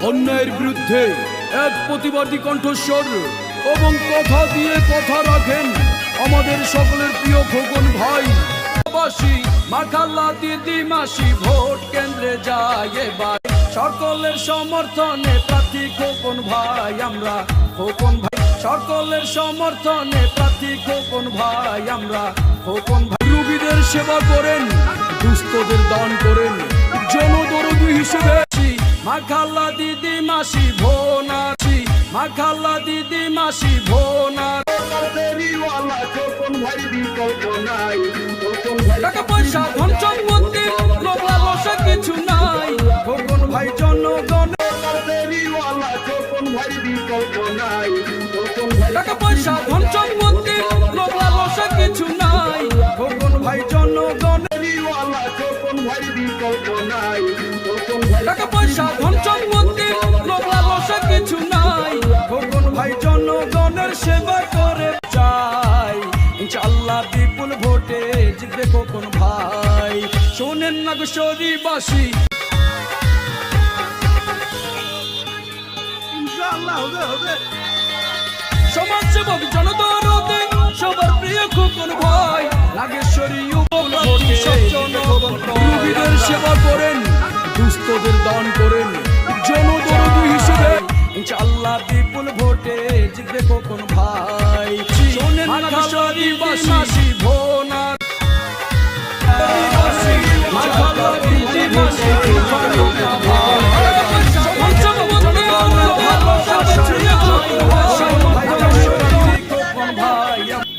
অন্যায়ের বিরুদ্ধে এক প্রতিবাদী কণ্ঠস্বর এবং কথা দিয়ে কথা রাখেন আমাদের সকলের প্রিয় খোকন ভাই। মাখাল্লা দিদি মাসি ভোট কেন্দ্রে যায় এবার, সকলের সমর্থনে প্রার্থী খোকন ভাই। আমরা খোকন ভাই সকলের সমর্থনে প্রার্থী খোকন ভাই। আমরা খোকন ভাই রোগীদের সেবা করেন, দুস্থদের দান করেন, জনদরদী হিসেবে মাখাল্লা দিদি মাসি ভোনাছি, মাখাল্লা দিদি মাসি ভোনার টাকা পয়সা ধন সম্পত্তি লোভ লালসা কিছু নাই। খোকন ভাই জনগণের টাকা পয়সা ধন সম্পত্তি লোভ লালসা কিছু নাই। খোকন ভাই জনগণের টাকা পয়সা ধন সম্পত্তি লোভ লালসা কিছু নাই। খোকন ভাই জনগণের সেবা করে চাই, ইনশাআল্লাহ বিপুল ভোটে জিতবে খোকন ভাই। শোনেন নাগেশ্বরীবাসী, ইনশাআল্লাহ হবে। সমাজসেবক জনদরদী সবার প্রিয় খোকন ভাই। নাগেশ্বরী রোগীদের সেবা করেন, দুস্থদের দান করেন, জনদরদী হিসেবে ইনশাআল্লাহ বিপুল ভোটে জিতবে খোকন ভাই। শোনেন নাগেশ্বরীবাসী ভোট